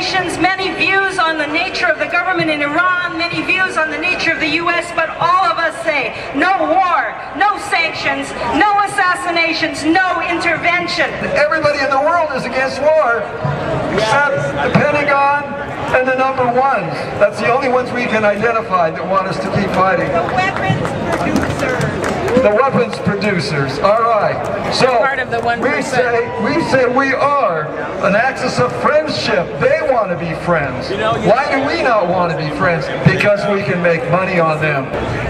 nations, many views on the nature of the government in Iran, many views on the nature of the U.S., but all of us say no war, no sanctions, no assassinations, no intervention. Everybody in the world is against war, except the Pentagon and the number ones. That's the only ones we can identify that want us to keep fighting. The weapons producers. The weapons producers. All right. So we say we are an axis of friendship. They want to be friends. Why do we not want to be friends? Because we can make money on them.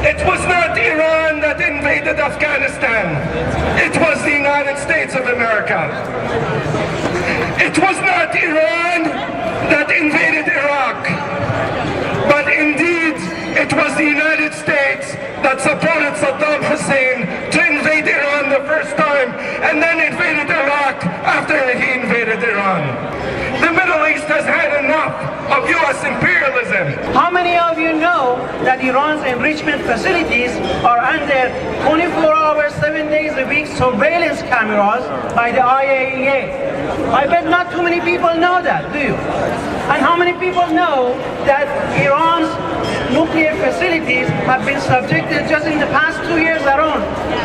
It was not Iran that invaded Afghanistan. It was the United States of America. It was not Iran that invaded Iraq. But indeed, it was the United States that supported Saddam Hussein to invade Iran the first time, and then invaded Iraq after he invaded Iran. The Middle East has had enough of U.S. imperialism. How many of you know that Iran's enrichment facilities are under 24 hours, 7 days a week surveillance cameras by the IAEA? I bet not too many people know that, do you? And how many people know that Iran's nuclear facilities have been subjected just in the past 2 years alone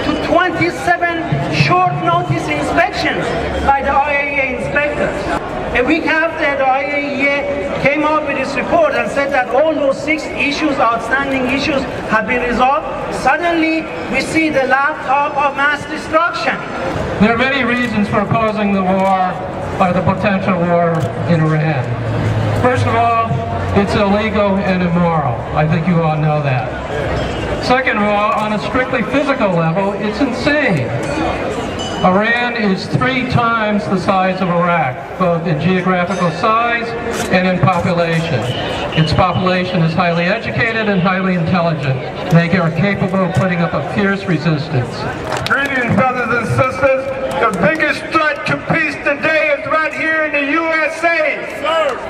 to 27 short notice inspections by the IAEA inspectors? A week after the IAEA came out with its report and said that all those 6 outstanding issues have been resolved, suddenly we see the laptop of mass destruction. There are many reasons for opposing the war or the potential war in Iran. First of all, it's illegal and immoral. I think you all know that. Second of all, on a strictly physical level, it's insane. Iran is 3 times the size of Iraq, both in geographical size and in population. Its population is highly educated and highly intelligent. They are capable of putting up a fierce resistance. Greetings, brothers and sisters. The biggest threat to peace today is right here in the USA.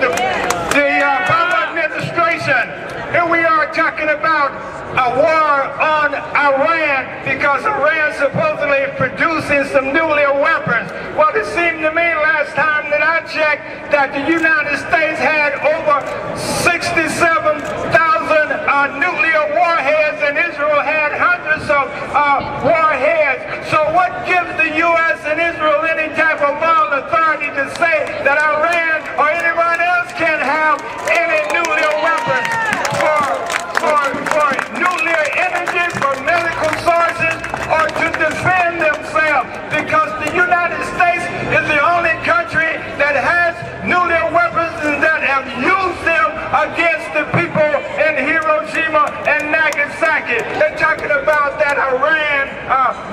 The Obama administration. Here we are talking about a war on Iran because Iran supposedly is producing some nuclear weapons. Well, it seemed to me last time that I checked that the United States had over 67,000 nuclear warheads, and Israel had hundreds of warheads. So what gives the U.S. and Israel any type of moral authority to say that Iran or anyone else can have any nuclear weapons for nuclear energy, for medical sources, or to defend themselves? Because the United States is the only country that has nuclear weapons and that have used them against the people in Hiroshima and Nagasaki. They're talking about that Iran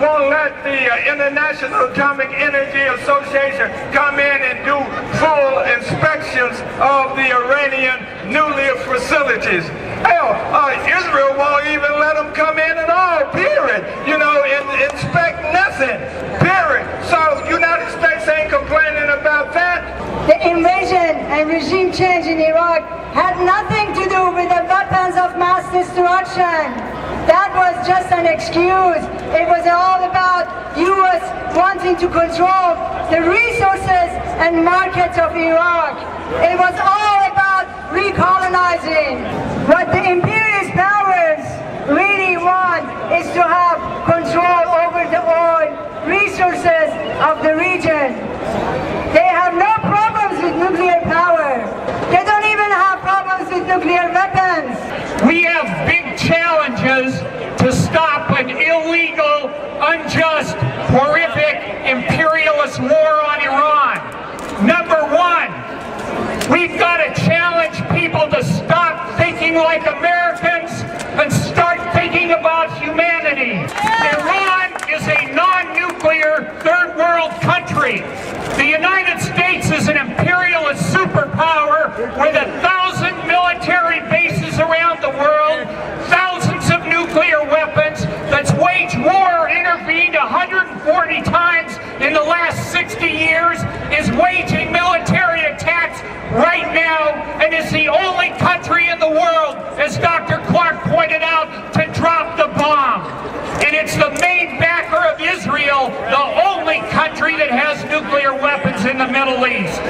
won't let the International Atomic Energy Association come in and do full inspections of the Iranian nuclear facilities. Hell, Israel won't even let them come in at all, period. You know, inspect nothing, period. So United States ain't complaining about that. The invasion and regime change in Iraq had nothing to do with the weapons of mass destruction. That was just an excuse. It was all about U.S. wanting to control the resources and markets of Iraq. It was all about recolonizing. What the imperialist powers really want is to have control over the oil resources of the region. They have no problems with nuclear power. They don't even have problems with nuclear weapons. We have big challenges to stop an illegal, unjust, horrific, imperialist war on Iran. Number 1, we've got to challenge people to stop thinking like Americans and start thinking about humanity. Iran is a non-nuclear third world country. The United States is an imperialist superpower with 1,000 military bases around the world, thousands of nuclear weapons, that's waged war, intervened 140 times in the last 60 years, is waging military attacks right now, and is the only country in the world, as Dr. Clark pointed out, to drop the bomb. And it's the main backer of Israel, the only country that has nuclear weapons battles in the Middle East.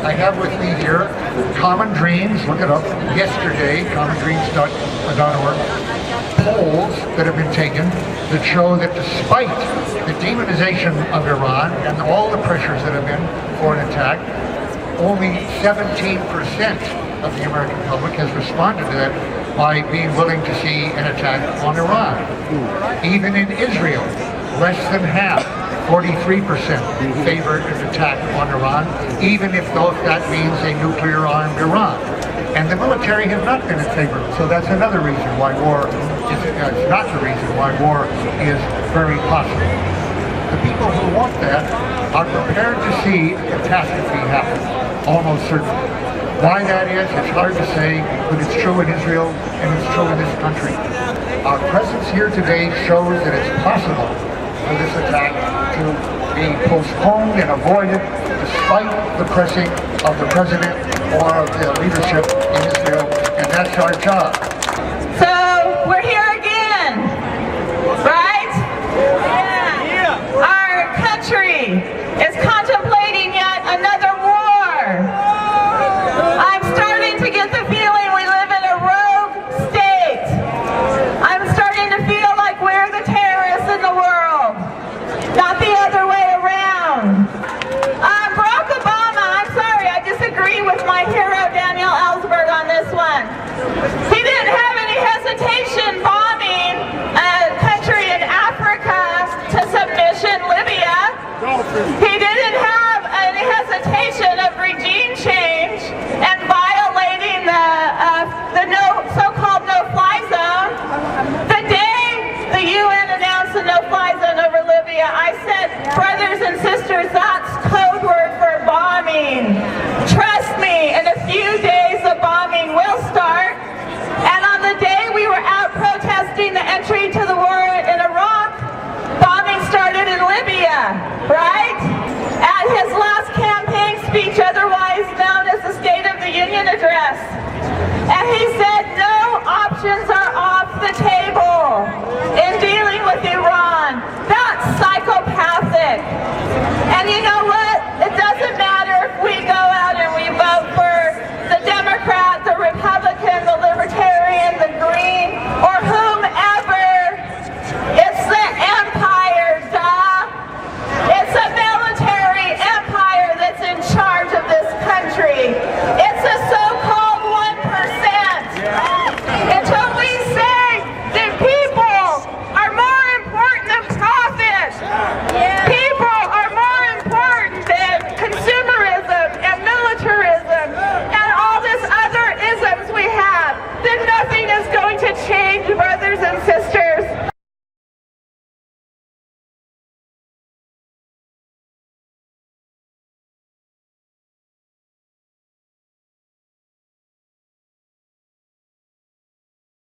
I have with me here Common Dreams, look it up, yesterday, commondreams.org, polls that have been taken that show that despite the demonization of Iran and all the pressures that have been for an attack, only 17% of the American public has responded to that by being willing to see an attack on Iran. Even in Israel, less than half, 43% favor an attack on Iran, even if that means a nuclear-armed Iran. And the military has not been in favor. So that's another reason why war is not the reason why war is very possible. The people who want that are prepared to see a catastrophe happen, almost certainly. Why that is, it's hard to say, but it's true in Israel and it's true in this country. Our presence here today shows that it's possible for this attack to be postponed and avoided despite the pressing of the president or of the leadership in Israel, and that's our job. So we're here again, right? Yeah. Our country is contemplating yet another war. I'm starting to get the feeling we live in a rogue state. I'm starting to feel like we're the terrorists in the world, not the other way around. Barack Obama, I'm sorry, I disagree with my hero Daniel Ellsberg on this one. He didn't have any hesitation bombing a country in Africa to submission, Libya. He didn't have any hesitation of regime change and violating the so-called no-fly zone. The day the UN announced the no-fly zone over Libya, I said, brothers and sisters, that's code word for bombing. Trust me, in a few days the bombing will start. And on the day we were out protesting the entry to the war in Iraq, bombing started in Libya, right? At his last campaign speech, otherwise known as the State of the Union address. And he said no options are off the table in dealing with Iran. That's psychopathic. And you know